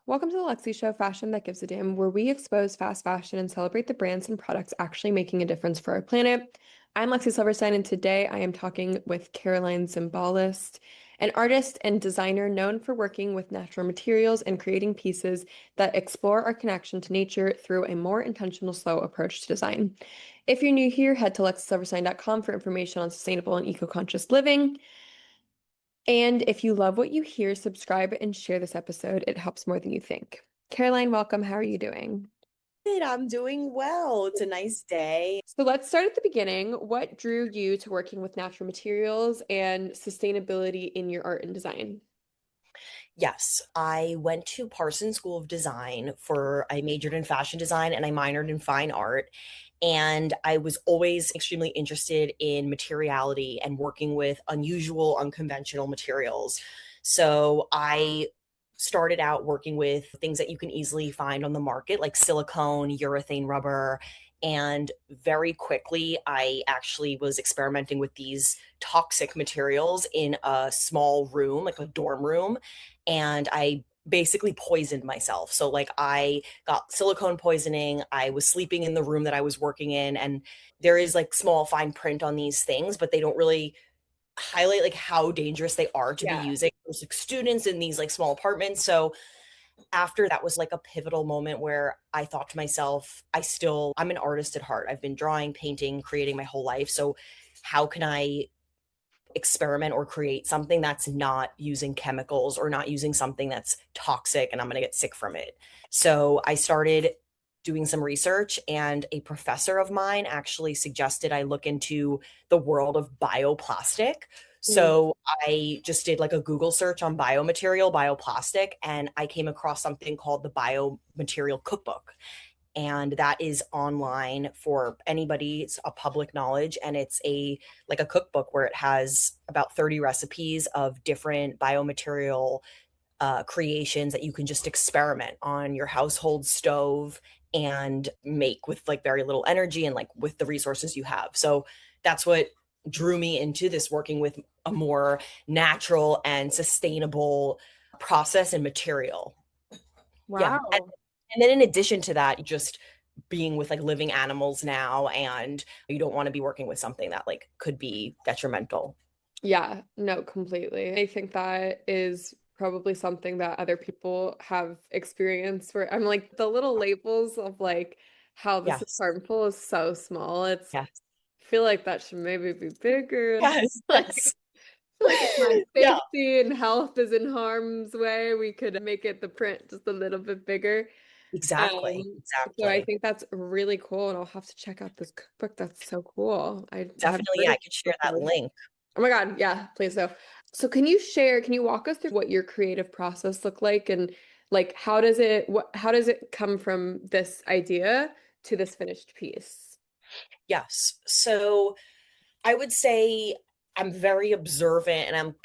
Welcome to the Lexi Show, Fashion That Gives a Damn, where we expose fast fashion and celebrate the brands and products actually making a difference for our planet. I'm Lexi Silverstein, and today I am talking with Caroline Zimbalist, an artist and designer known for working with natural materials and creating pieces that explore our connection to nature through a more intentional, slow approach to design. If you're new here, head to lexisilverstein.com for information on sustainable and eco-conscious living. And if you love what you hear, subscribe and share this episode. It helps more than you think. Caroline, welcome. How are you doing? Good, I'm doing well. It's a nice day. So let's start at the beginning. What drew you to working with natural materials and sustainability in your art and design? Yes, I went to Parsons School of Design I majored in fashion design and I minored in fine art. And I was always extremely interested in materiality and working with unusual, unconventional materials. So I started out working with things that you can easily find on the market, like silicone, urethane rubber. And very quickly, I actually was experimenting with these toxic materials in a small room, like a dorm room. And I basically poisoned myself. So, like, I got silicone poisoning. I was sleeping in the room that I was working in. And there is like small fine print on these things, but they don't really highlight like how dangerous they are to be Yeah. using. There's like students in these like small apartments. So after that was like a pivotal moment where I thought to myself, I'm an artist at heart. I've been drawing, painting, creating my whole life. So how can I experiment or create something that's not using chemicals or not using something that's toxic and I'm going to get sick from it? So I started doing some research, and a professor of mine actually suggested I look into the world of bioplastic. Mm. So I just did like a Google search on biomaterial, bioplastic, and I came across something called the Biomaterial Cookbook. And that is online for anybody. It's a public knowledge, and it's a like a cookbook where it has about 30 recipes of different biomaterial creations that you can just experiment on your household stove and make with like very little energy and like with the resources you have. So that's what drew me into this, working with a more natural and sustainable process and material. Yeah. Wow. And then in addition to that, just being with like living animals now, and you don't want to be working with something that like could be detrimental. Yeah, no, completely. I think that is probably something that other people have experienced where I'm like the little labels of like how this is Yes. harmful is so small. Yes. I feel like that should maybe be bigger. Yes. Yes. Like if my Yeah. safety and health is in harm's way, we could make it the print just a little bit bigger. Exactly. Um, so I Exactly. think that's really cool, and I'll have to check out this cookbook. That's so cool. I haven't Definitely. heard Yeah, of I it could share that before. link. Oh my God, yeah, please do. So can you walk us through what your creative process look like and like how does it come from this idea to this finished piece? Yes. So I would say I'm very observant, and I'm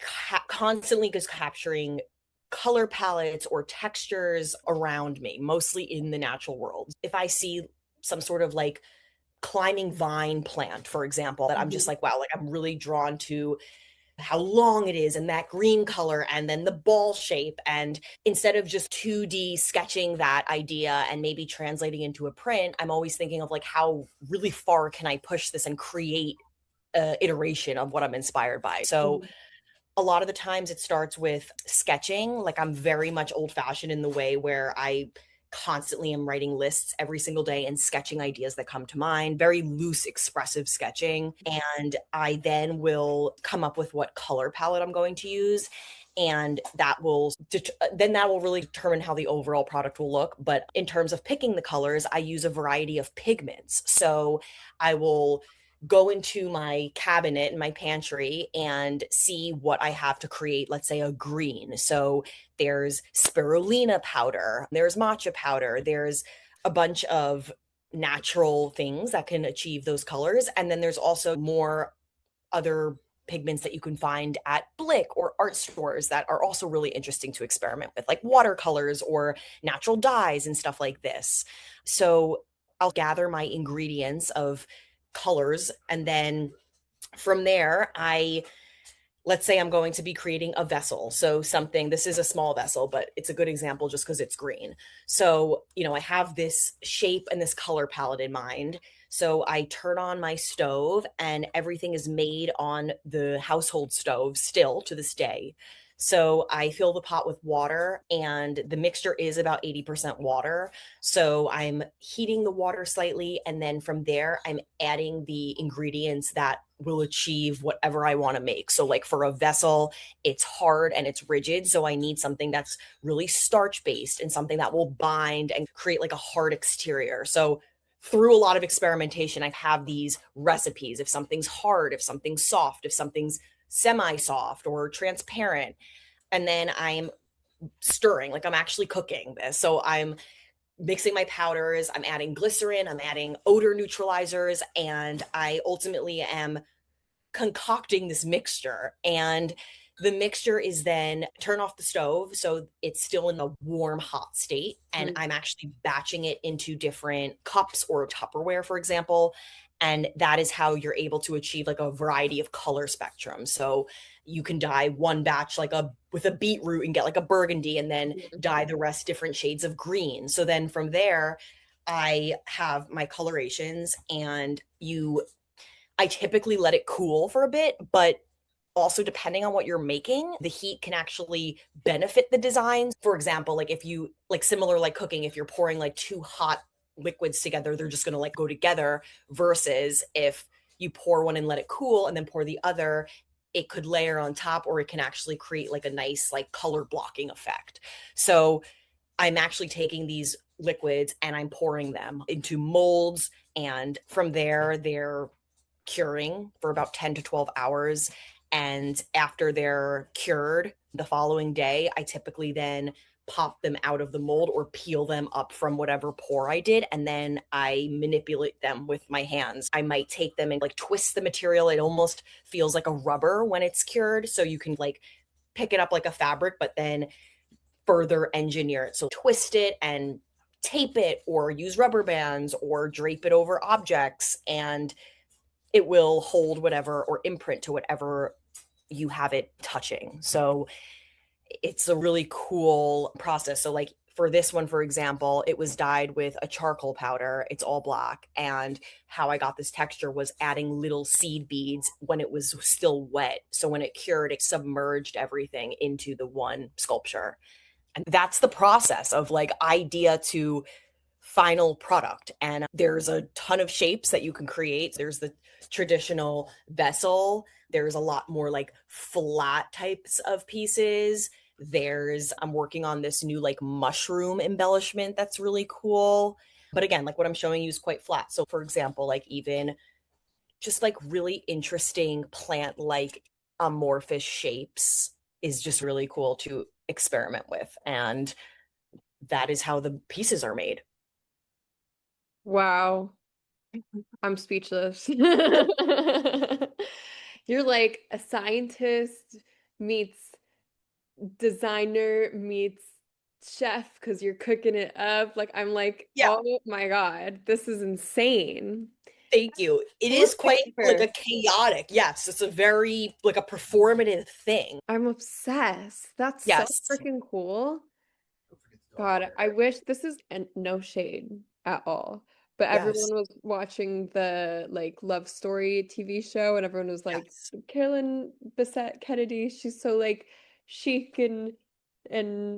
constantly just capturing color palettes or textures around me, mostly in the natural world. If I see some sort of like climbing vine plant, for example, that I'm just Mhm. like, wow, like I'm really drawn to how long it is and that green color and then the ball shape. And instead of just 2D sketching that idea and maybe translating into a print, I'm always thinking of like how really far can I push this and create a iteration of what I'm inspired by. So Mhm. a lot of the times it starts with sketching. Like I'm very much old fashioned in the way where I constantly am writing lists every single day and sketching ideas that come to mind, very loose, expressive sketching. And I then will come up with what color palette I'm going to use. And then that will really determine how the overall product will look. But in terms of picking the colors, I use a variety of pigments. So I will go into my cabinet in my pantry and see what I have to create, let's say a green. So there's spirulina powder, there's matcha powder, there's a bunch of natural things that can achieve those colors. And then there's also more other pigments that you can find at Blick or art stores that are also really interesting to experiment with, like watercolors or natural dyes and stuff like this. So I'll gather my ingredients of colors, and then from there I let's say I'm going to be creating a vessel. So something, this is a small vessel, but it's a good example just because it's green. So, I have this shape and this color palette in mind. So I turn on my stove and everything is made on the household stove still to this day. So I fill the pot with water and the mixture is about 80% water. So I'm heating the water slightly. And then from there, I'm adding the ingredients that will achieve whatever I want to make. So, like for a vessel, it's hard and it's rigid. So, I need something that's really starch based and something that will bind and create like a hard exterior. So, through a lot of experimentation, I have these recipes. If something's hard, if something's soft, if something's semi soft or transparent. And then I'm stirring, like I'm actually cooking this. So, I'm mixing my powders, I'm adding glycerin, I'm adding odor neutralizers, and I ultimately am concocting this mixture. And the mixture is then turn off the stove so it's still in a warm hot state, and Mhm. I'm actually batching it into different cups or Tupperware, for example. And that is how you're able to achieve like a variety of color spectrum. So you can dye one batch like a with a beetroot and get like a burgundy, and then dye the rest different shades of green. So then from there I have my colorations, and I typically let it cool for a bit, but also depending on what you're making, the heat can actually benefit the designs. For example, like if you like similar like cooking, if you're pouring like two hot liquids together, they're just going to like go together versus if you pour one and let it cool and then pour the other, it could layer on top or it can actually create like a nice like color blocking effect. So I'm actually taking these liquids and I'm pouring them into molds, and from there they're curing for about 10 to 12 hours. And after they're cured the following day, I typically then pop them out of the mold or peel them up from whatever pour I did. And then I manipulate them with my hands. I might take them and like twist the material. It almost feels like a rubber when it's cured. So you can like pick it up like a fabric, but then further engineer it. So twist it and tape it or use rubber bands or drape it over objects, and it will hold whatever or imprint to whatever you have it touching. So it's a really cool process. So like for this one, for example, it was dyed with a charcoal powder. It's all black. And how I got this texture was adding little seed beads when it was still wet. So when it cured, it submerged everything into the one sculpture. And that's the process of like idea to final product. And there's a ton of shapes that you can create. There's the traditional vessel, there's a lot more like flat types of pieces. I'm working on this new like mushroom embellishment that's really cool. But again, like what I'm showing you is quite flat. So, for example, like even just like really interesting plant like amorphous shapes is just really cool to experiment with. And that is how the pieces are made. Wow, I'm speechless. You're like a scientist meets designer meets chef because you're cooking it up. Like I'm like, Yeah. oh my God, this is insane. Thank you. It Full of is quite like flavor. a chaotic. Yes, it's a very like a performative thing. I'm obsessed. That's so Yes. freaking cool. God, I wish this is and no shade at all. But Yes. everyone was watching the like love story TV show and everyone was like, Yes. Carolyn Bessette Kennedy, she's so like chic and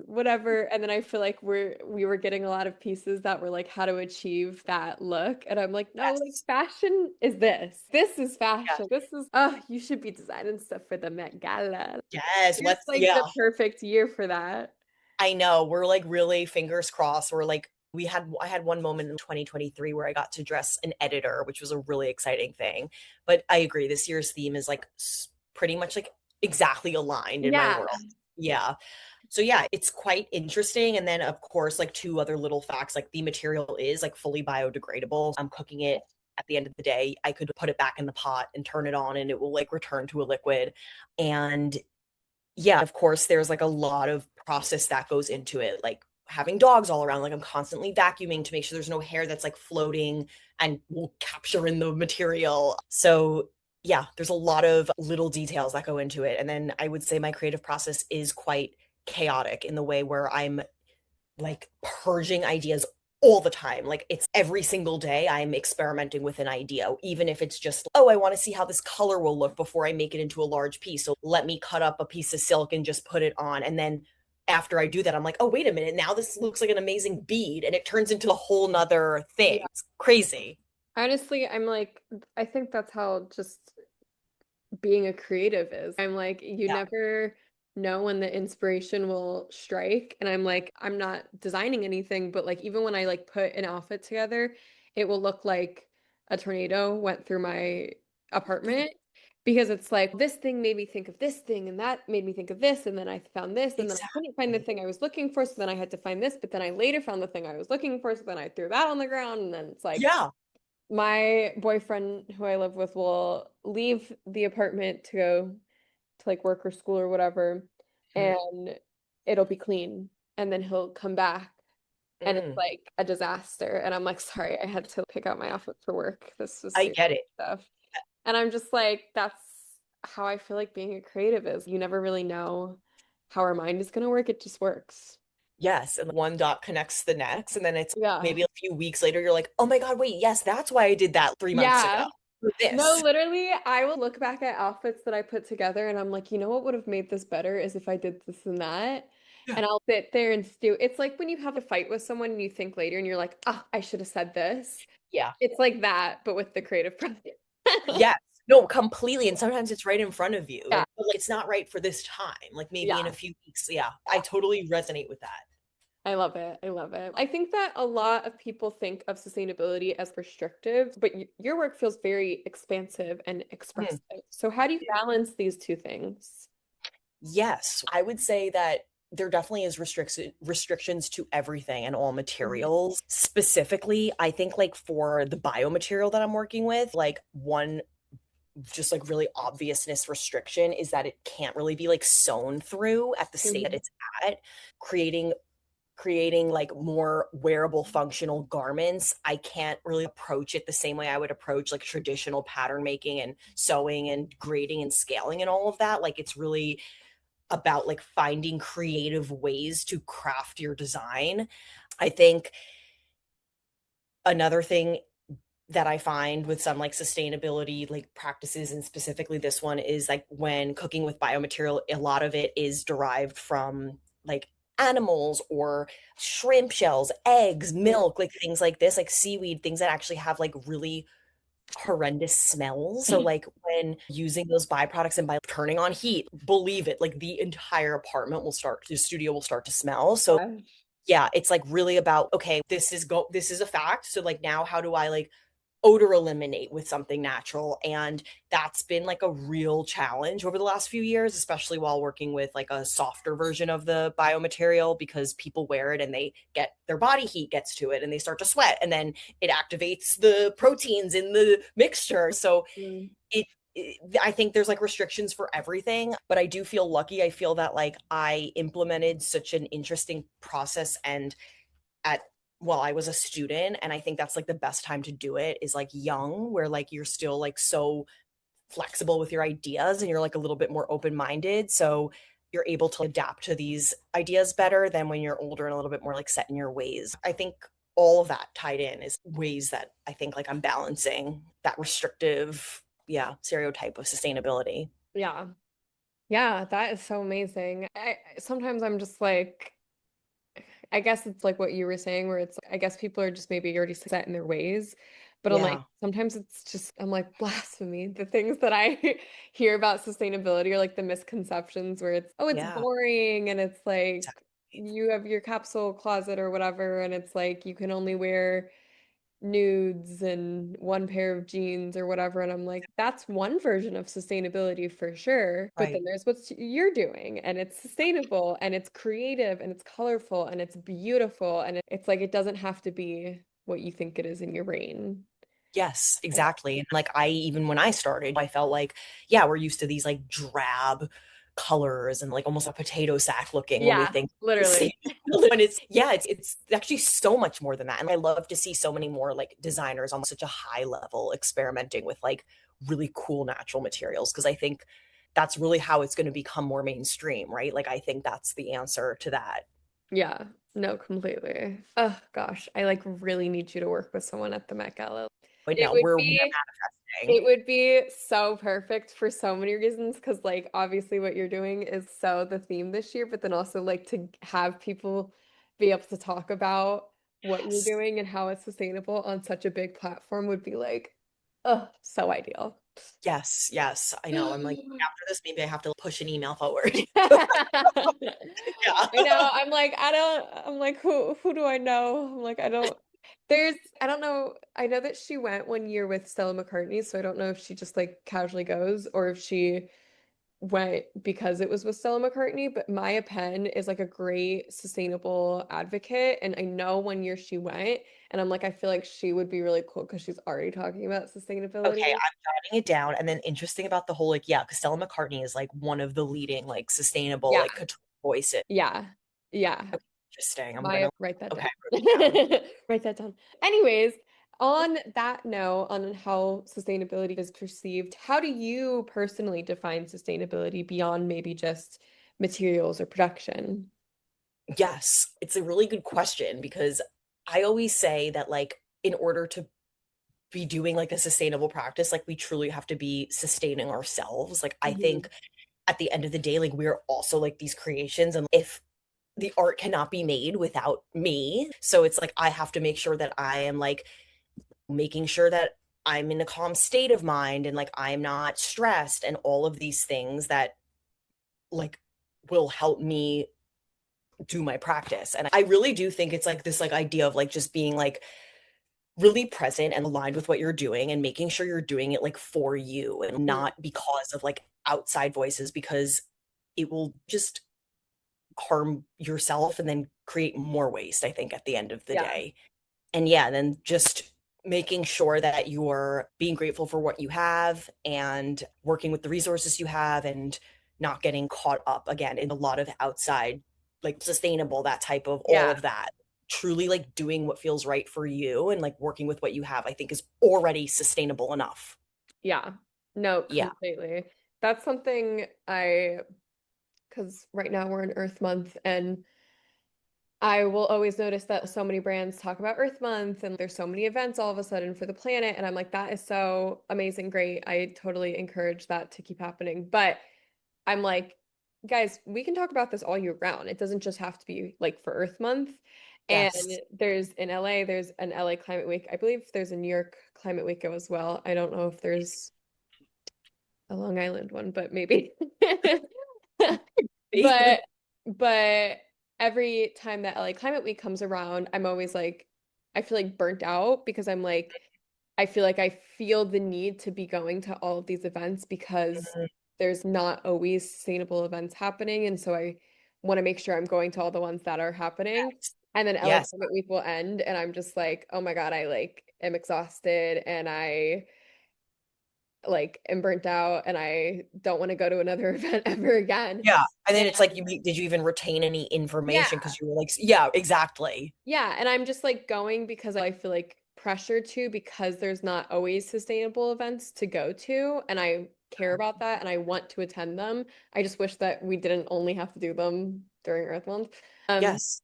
whatever. And then I feel like we were getting a lot of pieces that were like how to achieve that look. And I'm like, no, like Yes. fashion is this. This is Yes. fashion. This is oh, you should be designing stuff for the Met Gala. Yes. It's like Yeah. the perfect year for that. I know. We're like really fingers crossed. I had one moment in 2023 where I got to dress an editor, which was a really exciting thing. But I agree, this year's theme is like pretty much like exactly aligned in my Yeah. world. Yeah. So yeah, it's quite interesting. And then of course, like two other little facts, like the material is like fully biodegradable. I'm cooking it at the end of the day. I could put it back in the pot and turn it on and it will like return to a liquid. And yeah, of course, there's like a lot of process that goes into it, like having dogs all around. Like I'm constantly vacuuming to make sure there's no hair that's like floating and will capture in the material. So Yeah, there's a lot of little details that go into it. And then I would say my creative process is quite chaotic in the way where I'm like purging ideas all the time. Like it's every single day I'm experimenting with an idea, even if it's just, oh, I want to see how this color will look before I make it into a large piece. So let me cut up a piece of silk and just put it on. And then after I do that, I'm like, oh, wait a minute. Now this looks like an amazing bead. And it turns into a whole nother thing. Yeah. It's crazy. Honestly, I'm like, I think that's how just being a creative is. I'm like, you Yeah. never know when the inspiration will strike. And I'm like, I'm not designing anything, but like even when I like put an outfit together, it will look like a tornado went through my apartment because it's like this thing made me think of this thing and that made me think of this and then I found this and then I couldn't find the Exactly. thing I was looking for, so then I had to find this, but then I later found the thing I was looking for, so then I threw that on the ground and then it's like Yeah. my boyfriend who I live with will leave the apartment to go to like work or school or whatever, Mhm. and it'll be clean. And then he'll come back and it's Mm. like a disaster. And I'm like, sorry, I had to pick out my outfit for work. This was I serious get it. stuff. And I'm just like, that's how I feel like being a creative is. You never really know how our mind is gonna work. It just works. Yes, and one dot connects the next, and then it's Yeah. maybe a few weeks later, you're like, "Oh my god, wait, yes, that's why I did that 3 months ago Yeah. for No, this." literally, I will look back at outfits that I put together and I'm like, you know what would have made this better is if I did this and that. Yeah. And I'll sit there and stew. It's like when you have a fight with someone and you think later and you're like, ah, I should have said this. Yeah. It's like that, but with the creative process. Yes. No, completely, and sometimes it's right in front of you, Yeah, and but, like, it's not right for this time, like, maybe in a yeah. few weeks, yeah, I totally resonate with that. I love it. I love it. I think that a lot of people think of sustainability as restrictive, but your work feels very expansive and Mhm. expressive. So how do you balance these two things? Yes, I would say that there definitely is restrictions to everything and all Mhm. materials. Specifically, I think, like, for the biomaterial that I'm working with, like, one just like really obviousness restriction is that it can't really be like sewn through at the state that Mhm. it's at. Creating like more wearable functional garments, I can't really approach it the same way I would approach like traditional pattern making and sewing and grading and scaling and all of that. Like it's really about like finding creative ways to craft your design. I think another thing that I find with some like sustainability like practices, and specifically this one, is like when cooking with biomaterial, a lot of it is derived from like animals or shrimp shells, eggs, Mhm. milk, like things like this, like seaweed, things that actually have like really horrendous smells. So like when using those byproducts and by turning on heat, believe it, like the entire apartment will start, the studio will start to smell. So yeah, it's like really about, okay, this is a fact. So like now how do I like odor eliminate with something natural? And that's been like a real challenge over the last few years, especially while working with like a softer version of the biomaterial, because people wear it and they get their body heat gets to it and they start to sweat and then it activates the proteins in the mixture. So Mhm. it I think there's like restrictions for everything, but I do feel lucky. I feel that like I implemented such an interesting process and at while I was a student, and I think that's like the best time to do it is like young, where like you're still like so flexible with your ideas and you're like a little bit more open-minded. So you're able to adapt to these ideas better than when you're older and a little bit more like set in your ways. I think all of that tied in is ways that I think like I'm balancing that restrictive, yeah, stereotype of sustainability. Yeah. Yeah, that is so amazing. Sometimes I'm just like, I guess it's like what you were saying, where it's, I guess people are just maybe already set in their ways. But I'm like, Yeah. sometimes it's just, I'm like, blasphemy. The things that I hear about sustainability are like the misconceptions where it's, oh, it's Yeah. boring. And it's like, Exactly. you have your capsule closet or whatever. And it's like, you can only wear nudes and one pair of jeans or whatever. And I'm like, that's one version of sustainability for sure. But then Right. there's what you're doing, and it's sustainable and it's creative and it's colorful and it's beautiful. And it's like, it doesn't have to be what you think it is in your brain. Yes, exactly. And like I even when I started, I felt like, yeah, we're used to these like drab colors and like almost a potato sack looking when we Yeah, think literally. and it's yeah, it's actually so much more than that. And I love to see so many more like designers on such a high level experimenting with like really cool natural materials because I think that's really how it's going to become more mainstream, right? Like I think that's the answer to that. Yeah, no, completely. Oh gosh, I like really need you to work with someone at the Met Gala. But It no, would we're be manifesting. it would be so perfect for so many reasons because like obviously what you're doing is so the theme this year, but then also like to have people be able to talk about what you're Yes. doing and how it's sustainable on such a big platform would be like, oh, so ideal. Yes, yes, I know. I'm like, after this, maybe I have to push an email forward. Yeah. I know. I'm like, who do I know? I'm like, I don't know. I know that she went one year with Stella McCartney, so I don't know if she just like casually goes or if she went because it was with Stella McCartney, but Maya Penn is like a great sustainable advocate. And I know one year she went, and I'm like, I feel like she would be really cool because she's already talking about Okay, sustainability. I'm jotting it down. And then interesting about the whole like, yeah, because Stella McCartney is like one of the leading like sustainable Yeah, like couture voices. yeah, yeah. Okay, interesting. I'm Maya, gonna write that okay, down. I wrote it down. Write that down. Anyways, on that note, on how sustainability is perceived, how do you personally define sustainability beyond maybe just materials or production? Yes, it's a really good question because I always say that like in order to be doing like a sustainable practice, like we truly have to be sustaining ourselves. Like I Mhm. think at the end of the day, like we're also like these creations. And if the art cannot be made without me, so it's like I have to make sure that I am like making sure that I'm in a calm state of mind and like I'm not stressed and all of these things that like will help me do my practice. And I really do think it's like this like idea of like just being like really present and aligned with what you're doing and making sure you're doing it like for you and Mhm. not because of like outside voices because it will just harm yourself and then create more waste, I think, at the end of the Yeah, day. And yeah, then just making sure that you're being grateful for what you have and working with the resources you have and not getting caught up again in a lot of outside, like sustainable, that type of all yeah, of that. Truly like doing what feels right for you and like working with what you have, I think is already sustainable enough. yeah. No, Yeah. completely. That's something because right now we're in Earth Month and I will always notice that so many brands talk about Earth Month and there's so many events all of a sudden for the planet. And I'm like, that is so amazing, great. I totally encourage that to keep happening. But I'm like, guys, we can talk about this all year round. It doesn't just have to be like for Earth Month. And Yes. there's in LA, there's an LA Climate Week. I believe there's a New York Climate Week as well. I don't know if there's a Long Island one, but maybe. But but every time that LA Climate Week comes around, I'm always like I feel like burnt out because I'm like I feel like I feel the need to be going to all of these events because Mhm. there's not always sustainable events happening. And so I want to make sure I'm going to all the ones that are happening. Yes. And then LA Yes. Climate Week will end and I'm just like, oh my God, I like am exhausted and I like am burnt out and I don't want to go to another event ever again. Yeah. And then it's like, And did you even retain any yeah, information? Because you were like, yeah, exactly. yeah. And I'm just like going because I feel like pressure to because there's not always sustainable events to go to. And I care about that and I want to attend them. I just wish that we didn't only have to do them during Earth Month. Um, Yes.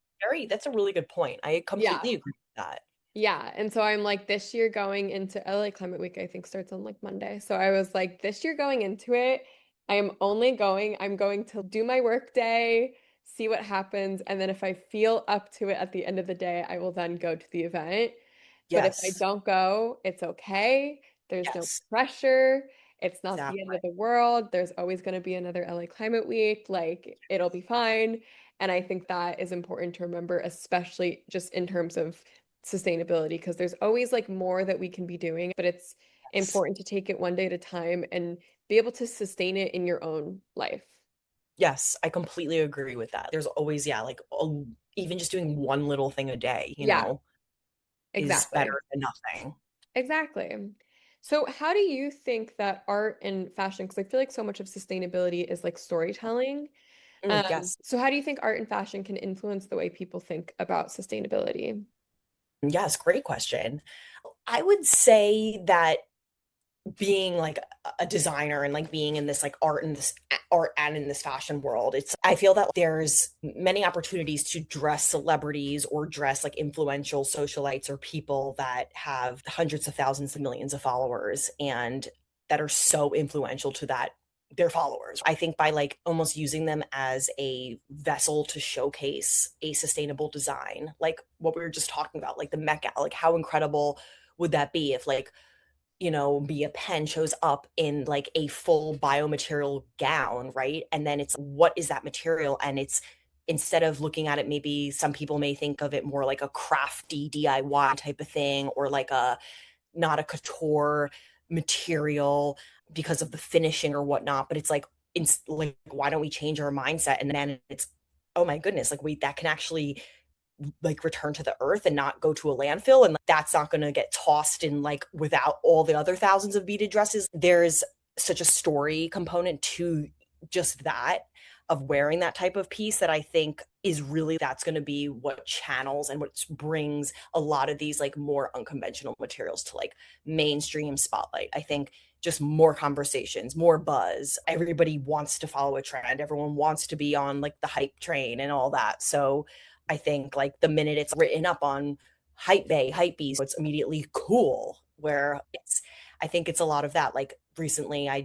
That's a really good point. I yeah. completely agree with that. Yeah, and so I'm like this year going into LA Climate Week, I think starts on like Monday. So I was like, this year going into it, I'm going to do my work day, see what happens, and then if I feel up to it at the end of the day, I will then go to the event. But if I Yes. don't go, it's okay. There's no Yes. pressure. It's not the end Exactly. of the world. There's always going to be another LA Climate Week. Like it'll be fine. And I think that is important to remember, especially just in terms of sustainability, because there's always like more that we can be doing, but it's Yes. important to take it one day at a time and be able to sustain it in your own life. Yes, I completely agree with that. There's always, yeah, like even just doing one little thing a day, Yeah, is better exactly. than nothing. Exactly. So how do you think that art and fashion, because I feel like so much of sustainability is like storytelling. Yes. So how do you think art and fashion can influence the way people think about sustainability? Yes, great question. I would say that being like a designer and like being in this like art and in this fashion world, it's I feel that there's many opportunities to dress celebrities or dress like influential socialites or people that have hundreds of thousands of millions of followers and that are so influential to that their followers. I think by like almost using them as a vessel to showcase a sustainable design, like what we were just talking about, like the Met Gala, like how incredible would that be if like be a pen shows up in like a full biomaterial gown, right? And then it's what is that material? And it's instead of looking at it, maybe some people may think of it more like a crafty DIY type of thing or like a not a couture material because of the finishing or whatnot. But it's like, why don't we change our mindset? And then it's, oh my goodness, like wait, that can actually like return to the earth and not go to a landfill and like, that's not going to get tossed in like without all the other thousands of beaded dresses. There's such a story component to just that of wearing that type of piece that I think is really that's going to be what channels and what brings a lot of these like more unconventional materials to like mainstream spotlight. I think just more conversations, more buzz. Everybody wants to follow a trend. Everyone wants to be on like the hype train and all that. So I think like the minute it's written up on Hypebeast, it's immediately cool. Where it's, I think it's a lot of that. Like recently, I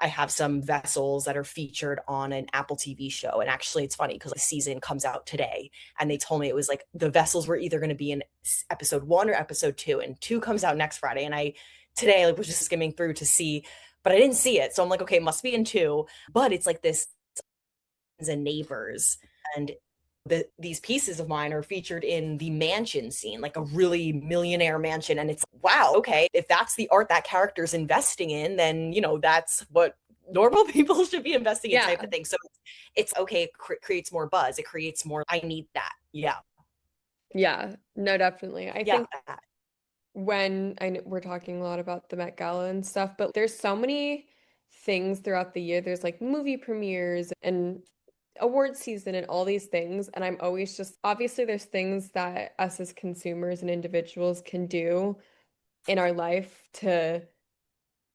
have some vessels that are featured on an Apple TV show, and actually, it's funny because the season comes out today, and they told me it was like the vessels were either going to be in episode one or episode two, and two comes out next Friday, and I today like was just skimming through to see, but I didn't see it, so I'm like, okay, it must be in two, but it's like this and neighbors. And these pieces of mine are featured in the mansion scene, like a really millionaire mansion. And it's wow, okay, if that's the art that character's investing in, then that's what normal people should be investing in type Yeah. of thing. So it's okay, it creates more buzz, it creates more, I need that. Yeah. Yeah. No, definitely. I Yeah. think we're talking a lot about the Met Gala and stuff, but there's so many things throughout the year. There's like movie premieres and award season and all these things. And I'm always just obviously there's things that us as consumers and individuals can do in our life to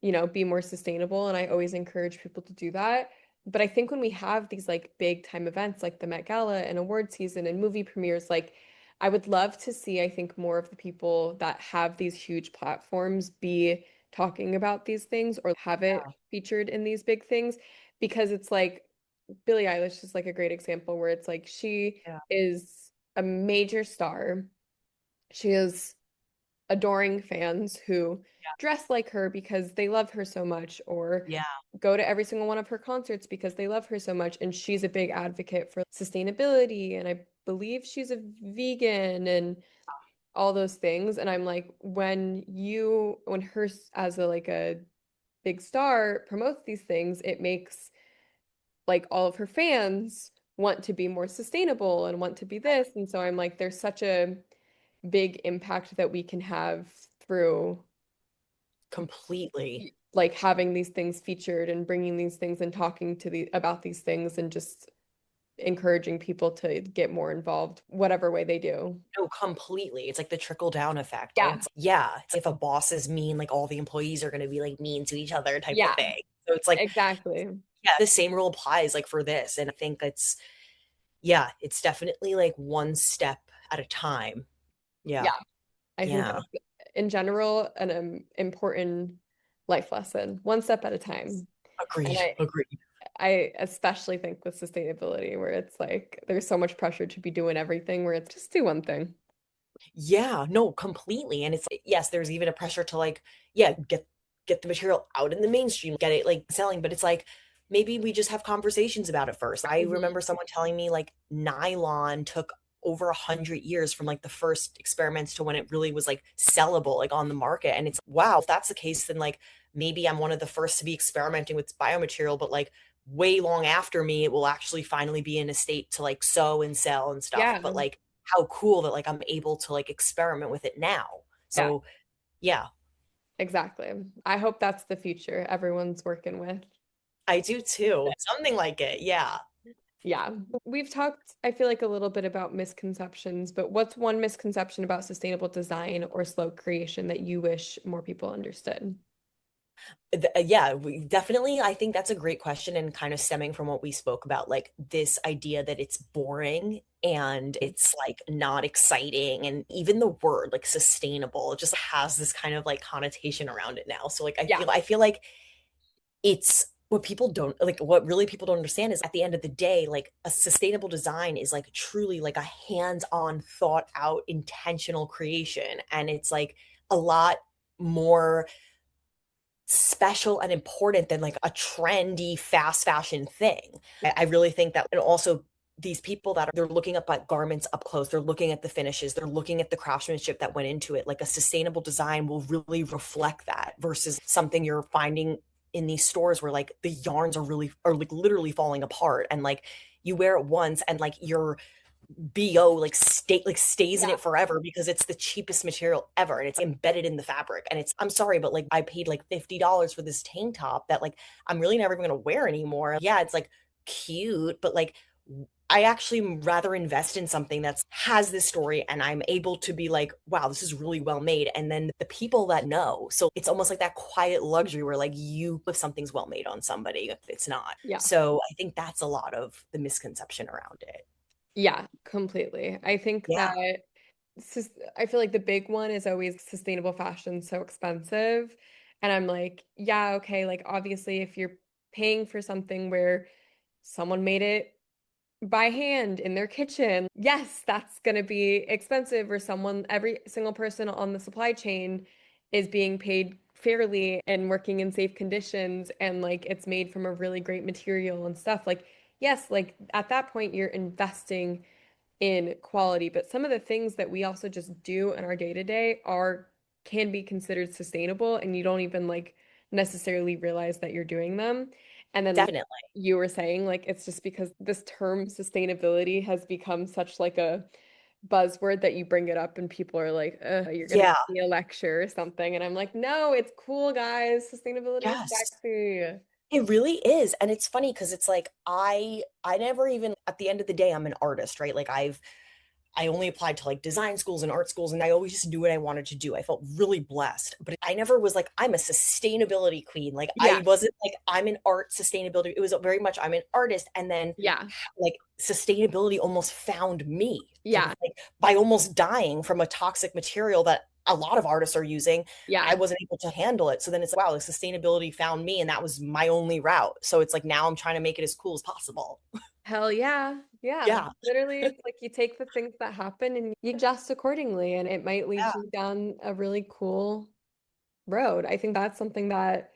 be more sustainable. And I always encourage people to do that. But I think when we have these like big time events like the Met Gala and award season and movie premieres, like I would love to see, I think, more of the people that have these huge platforms be talking about these things or have it Yeah. featured in these big things because it's like Billie Eilish is like a great example where it's like she Yeah. is a major star. She is adoring fans who dress like her because they love her so much or Yeah. go to every single one of her concerts because they love her so much. And she's a big advocate for sustainability. And I believe she's a vegan and all those things. And I'm like, when her as a like a big star promotes these things, it makes like all of her fans want to be more sustainable and want to be this. And so I'm like, there's such a big impact that we can have through Completely. like having these things featured and bringing these things and talking to the about these things and just encouraging people to get more involved whatever way they do. No, completely. It's like the trickle down effect. And Yeah, it's yeah, it's if a boss is mean, like all the employees are going to be like mean to each other type of yeah, thing. So it's like exactly. yeah, the same rule applies like for this. And I think it's yeah, it's definitely like one step at a time. Yeah. Yeah, I think Yeah. that's in general an important life lesson, one step at a time. And Agreed. I Agreed. I especially think with sustainability where it's like there's so much pressure to be doing everything where it's just do one thing. Yeah, no, completely. And it's yes, there's even a pressure to like, yeah, get the material out in the mainstream, get it like selling, but it's like maybe we just have conversations about it first. I Mhm. remember someone telling me like nylon took over 100 years from like the first experiments to when it really was like sellable, like on the market. And it's wow, if that's the case, then like maybe I'm one of the first to be experimenting with biomaterial, but like way long after me, it will actually finally be in a state to like sew and sell and stuff. Yeah, But like how cool that like I'm able to like experiment with it now. yeah. So yeah, Exactly. I hope that's the future everyone's working with. I do too. Something like it. Yeah. Yeah. We've talked, I feel like, a little bit about misconceptions, but what's one misconception about sustainable design or slow creation that you wish more people understood? Yeah, definitely. I think that's a great question and kind of stemming from what we spoke about, like this idea that it's boring and it's like not exciting. And even the word like sustainable just has this kind of like connotation around it now. So like Yeah. I feel like it's what people don't like, what really people don't understand is at the end of the day, like a sustainable design is like truly like a hands-on, thought out, intentional creation. And it's like a lot more special and important than like a trendy fast fashion thing. I really think that, and also these people that are they're looking up at garments up close, they're looking at the finishes, they're looking at the craftsmanship that went into it. Like a sustainable design will really reflect that versus something you're finding in these stores where like the yarns are like literally falling apart and like you wear it once and like your BO like stays in Yeah. it forever because it's the cheapest material ever and it's embedded in the fabric. And it's I'm sorry, but like I paid like $50 for this tank top that like I'm really never gonna wear anymore. Yeah, it's like cute, but like I actually rather invest in something that's has this story and I'm able to be like, wow, this is really well made. And then the people that know. So it's almost like that quiet luxury where like you if something's well made on somebody, if it's not. Yeah. So I think that's a lot of the misconception around it. Yeah, completely. I think Yeah. that I feel like the big one is always sustainable fashion so expensive. And I'm like, yeah, okay, like obviously if you're paying for something where someone made it by hand in their kitchen, yes, that's going to be expensive, or every single person on the supply chain is being paid fairly and working in safe conditions and like it's made from a really great material and stuff. Like, yes, like at that point you're investing in quality, but some of the things that we also just do in our day to day are can be considered sustainable and you don't even like necessarily realize that you're doing them. And then Definitely. you were saying like it's just because this term sustainability has become such like a buzzword that you bring it up and people are like, you're gonna Yeah. give me a lecture or something. And I'm like, no, it's cool, guys. Sustainability is Yes. sexy. It really is. And it's funny because it's like I never even at the end of the day, I'm an artist, right? Like I only applied to like design schools and art schools, and I always just knew what I wanted to do. I felt really blessed, but I never was like, I'm a sustainability queen. Like, I Yeah, wasn't like, I'm an art sustainability. It was very much, I'm an artist. And then yeah, like sustainability almost found me yeah, like by almost dying from a toxic material that a lot of artists are using. I yeah. wasn't able to handle it. So then it's like, wow, the sustainability found me, and that was my only route. So it's like now I'm trying to make it as cool as possible. Hell yeah. Yeah. Yeah. Literally, it's like you take the things that happen and you adjust accordingly, and it might lead Yeah. you down a really cool road. I think that's something that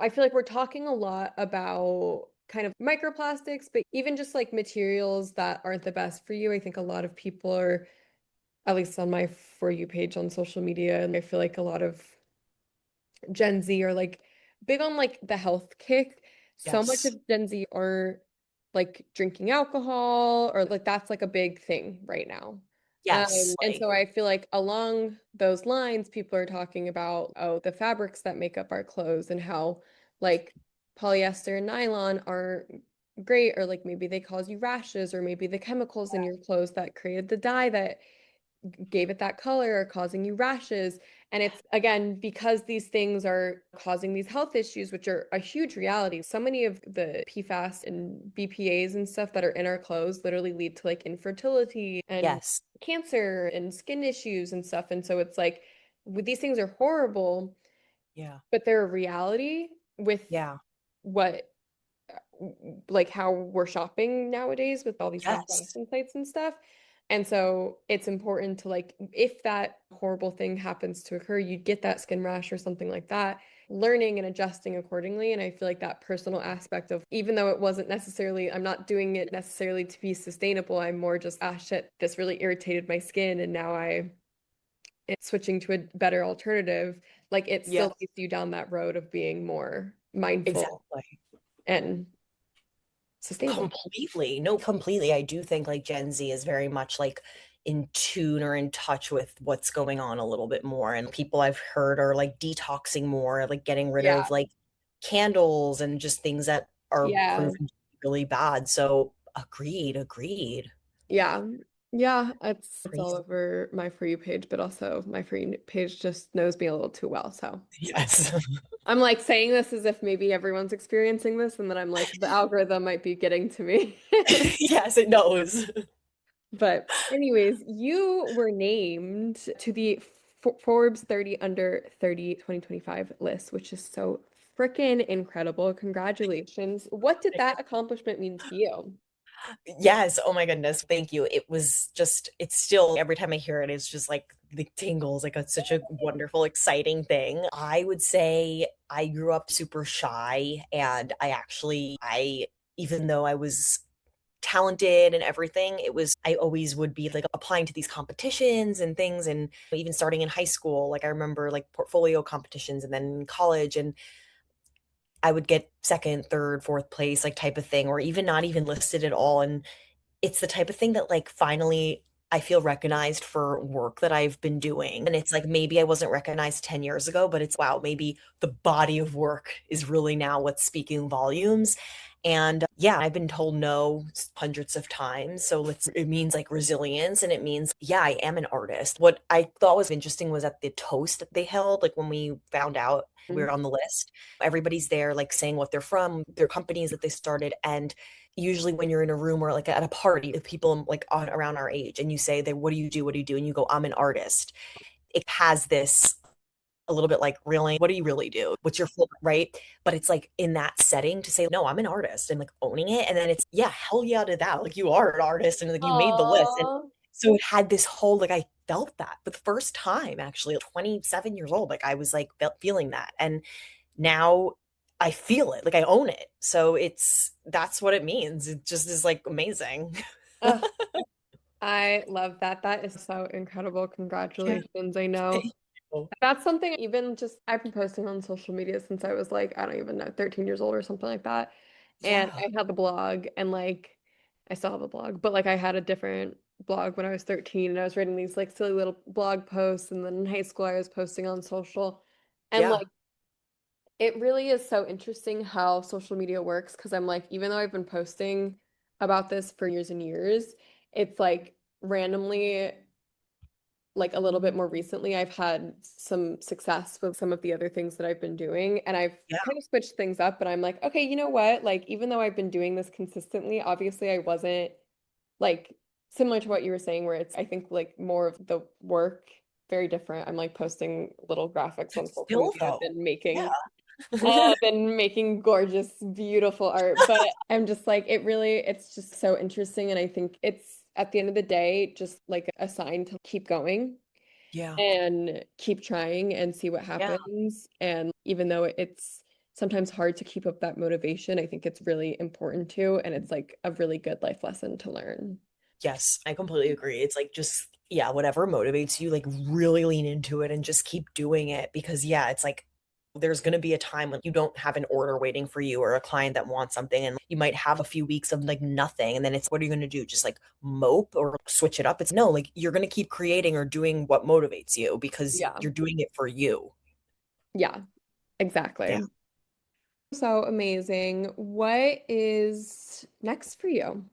I feel like we're talking a lot about kind of microplastics, but even just like materials that aren't the best for you. I think a lot of people are, at least on my For You page on social media, and I feel like a lot of Gen Z are like big on like the health kick. So much Yes. of Gen Z are like drinking alcohol or like that's like a big thing right now. Yes. And Like, so I feel like along those lines, people are talking about, oh, the fabrics that make up our clothes and how like polyester and nylon are great, or like maybe they cause you rashes, or maybe the chemicals in your clothes that created the dye that gave it that color are causing you rashes. And it's again because these things are causing these health issues, which are a huge reality. So many of the PFAS and BPAs and stuff that are in our clothes literally lead to like infertility and yes. cancer and skin issues and stuff. And so it's like these things are horrible, Yeah. but they're a reality with Yeah. what like how we're shopping nowadays with all these fast Yes. fashion sites and stuff. And so it's important to like if that horrible thing happens to occur, you get that skin rash or something like that, learning and adjusting accordingly. And I feel like that personal aspect of even though it wasn't necessarily, I'm not doing it necessarily to be sustainable, I'm more just, ah, shit, this really irritated my skin and now it's switching to a better alternative. Like it Yeah. still leads you down that road of being more mindful Exactly. and sustainable. Completely. No, completely. I do think like Gen Z is very much like in tune or in touch with what's going on a little bit more. And people I've heard are like detoxing more, like getting rid Yeah. of like candles and just things that are Yeah. proven to be really bad. So agreed, agreed. Yeah. Yeah. It's all Crazy. over my For You page, but also my For You page just knows me a little too well. So Yes. I'm like saying this as if maybe everyone's experiencing this, and then I'm like, the algorithm might be getting to me. Yes, it knows. But anyways, you were named to the Forbes 30 under 30 2025 list, which is so freaking incredible. Congratulations. What did that accomplishment mean to you? Yes. Oh my goodness. Thank you. It was just, it's still, every time I hear it, it's just like the tingles, like it's such a wonderful, exciting thing. I would say I grew up super shy and even though I was talented and everything, I always would be like applying to these competitions and things. And even starting in high school, like I remember like portfolio competitions and then in college. And I would get second, third, fourth place, like type of thing, or even not even listed at all. And it's the type of thing that like finally I feel recognized for work that I've been doing. And it's like maybe I wasn't recognized 10 years ago, but it's wow, maybe the body of work is really now what's speaking volumes. And yeah, I've been told no hundreds of times. So it means like resilience and it means, yeah, I am an artist. What I thought was interesting was at the toast that they held, like when we found out we were on the list, everybody's there like saying what they're from, their companies that they started. And usually when you're in a room or like at a party with people like around our age and you say they what do you do, what do you do, and you go I'm an artist, it has this a little bit like really what do you really do, what's your full right, but it's like in that setting to say no I'm an artist and like owning it, and then it's yeah hell yeah to that, like you are an artist and like you made the list. And Oh, so it had this whole like I felt that for the first time actually at 27 years old, like I was like feeling that. And now I feel it, like I own it. So that's what it means. It just is like amazing. I love that. That is so incredible. Yeah. Congratulations. I know Thank you. that's something even just I've been posting on social media since I was like, I don't even know, 13 years old or something like that. And Yeah. I had the blog and like I still have a blog, but like I had a different blog when I was 13 and I was writing these like silly little blog posts, and then in high school I was posting on social. And Yeah. like it really is so interesting how social media works, because I'm like, even though I've been posting about this for years and years, it's like randomly, like a little bit more recently, I've had some success with some of the other things that I've been doing. And I've Yeah. kind of switched things up, but I'm like, okay, you know what? Like, even though I've been doing this consistently, obviously I wasn't like similar to what you were saying, where it's, I think, like more of the work, very different. I'm like posting little graphics on social Still media. though. Yeah. I've been making gorgeous, beautiful art, but I'm just like, it's just so interesting. And I think it's at the end of the day, just like a sign to keep going Yeah. and keep trying and see what Yeah. happens. And even though it's sometimes hard to keep up that motivation, I think it's really important to, and it's like a really good life lesson to learn. Yes, I completely agree. It's like just yeah, whatever motivates you, like really lean into it and just keep doing it because yeah, it's like there's going to be a time when you don't have an order waiting for you or a client that wants something and you might have a few weeks of like nothing and then it's what are you going to do? Just like mope or switch it up? It's no, like you're going to keep creating or doing what motivates you because Yeah. you're doing it for you. Yeah, Yeah. exactly. So amazing. What is next for you?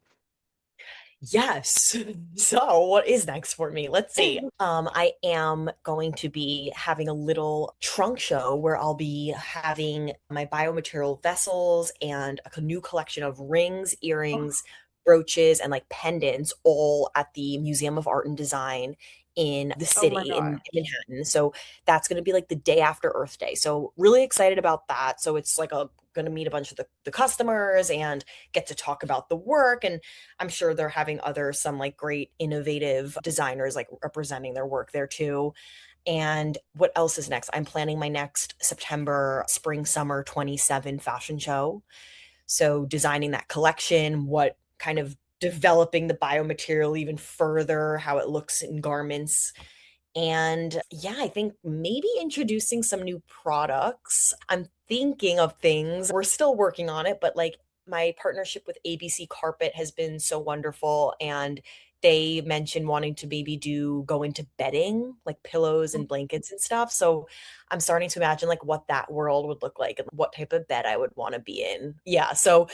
Yes. So, what is next for me? Let's see. I am going to be having a little trunk show where I'll be having my biomaterial vessels and a new collection of rings, earrings, brooches, and like pendants all at the Museum of Art and Design in the Oh my city in gosh. Manhattan. So that's going to be like the day after Earth Day. So really excited about that. So it's like a going to meet a bunch of the customers and get to talk about the work. And I'm sure they're having some like great innovative designers like representing their work there too. And what else is next? I'm planning my next September spring summer 27 fashion show. So designing that collection, what kind of developing the biomaterial even further, how it looks in garments. And yeah, I think maybe introducing some new products. I'm thinking of things. We're still working on it, but like my partnership with ABC Carpet has been so wonderful. And they mentioned wanting to maybe go into bedding, like pillows and blankets and stuff. So I'm starting to imagine like what that world would look like and what type of bed I would want to be in. Yeah, so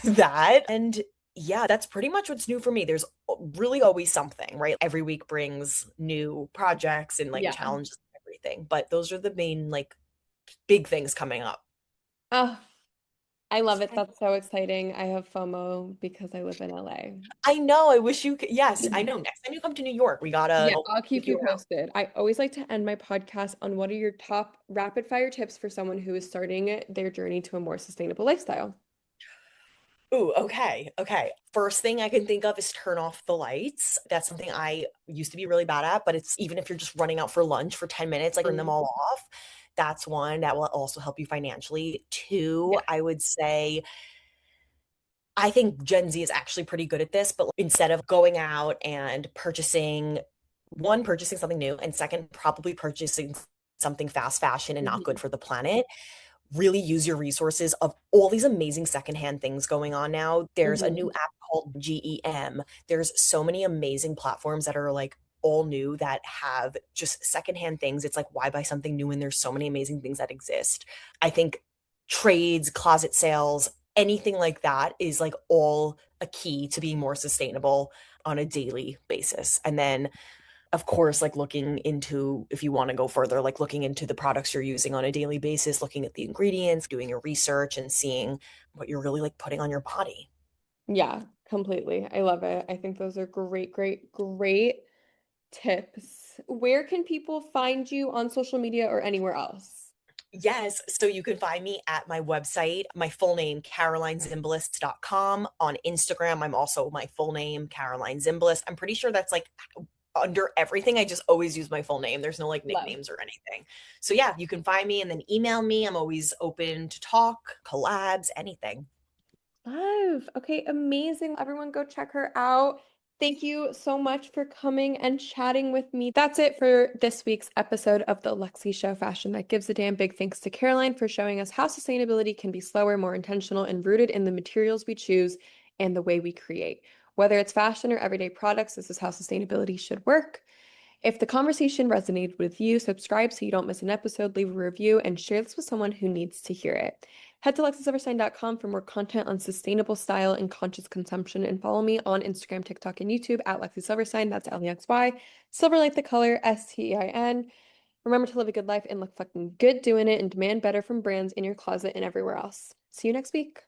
that and yeah, that's pretty much what's new for me. There's really always something, right? Every week brings new projects and like Yeah. challenges and everything, but those are the main like big things coming up. Oh, I love it. That's so exciting. I have FOMO because I live in LA. I know. I wish you could. Yes, I know. Next time you come to New York, we gotta Yeah, I'll I'll take keep you you around. posted. I always like to end my podcast on what are your top rapid fire tips for someone who is starting their journey to a more sustainable lifestyle? Ooh, okay. Okay. First thing I can think of is turn off the lights. That's something I used to be really bad at, but it's even if you're just running out for lunch for 10 minutes, like turn them Mm. all off. That's one that will also help you financially. Two, Yeah. I would say I think Gen Z is actually pretty good at this, but instead of going out and purchasing something new, and second, probably purchasing something fast fashion and not good Mhm. for the planet, really use your resources of all these amazing secondhand things going on now. There's a new Mhm. app called GEM. There's so many amazing platforms that are like all new that have just secondhand things. It's like, why buy something new when there's so many amazing things that exist? I think trades, closet sales, anything like that is like all a key to being more sustainable on a daily basis. And then of course, like looking into, if you want to go further, like looking into the products you're using on a daily basis, looking at the ingredients, doing your research and seeing what you're really like putting on your body. Yeah, completely. I love it. I think those are great, great, great tips. Where can people find you on social media or anywhere else? Yes, so you can find me at my website, my full name, carolinezimbalist.com. On Instagram, I'm also my full name, Caroline Zimbalist. I'm pretty sure that's like under everything. I just always use my full name. There's no like Love. nicknames or anything. So yeah, you can find me and then email me. I'm always open to talk, collabs, anything. Love. Okay, amazing. Everyone go check her out. Thank you so much for coming and chatting with me. That's it for this week's episode of the Lexi Show Fashion That Gives a Damn. Big thanks to Caroline for showing us how sustainability can be slower, more intentional, and rooted in the materials we choose and the way we create. Whether it's fashion or everyday products, this is how sustainability should work. If the conversation resonated with you, subscribe so you don't miss an episode, leave a review, and share this with someone who needs to hear it. Head to lexisilverstein.com for more content on sustainable style and conscious consumption, and follow me on Instagram, TikTok, and YouTube at Lexi Silverstein. That's Lexy. Silver like the color, Stein. Remember to live a good life and look fucking good doing it and demand better from brands in your closet and everywhere else. See you next week.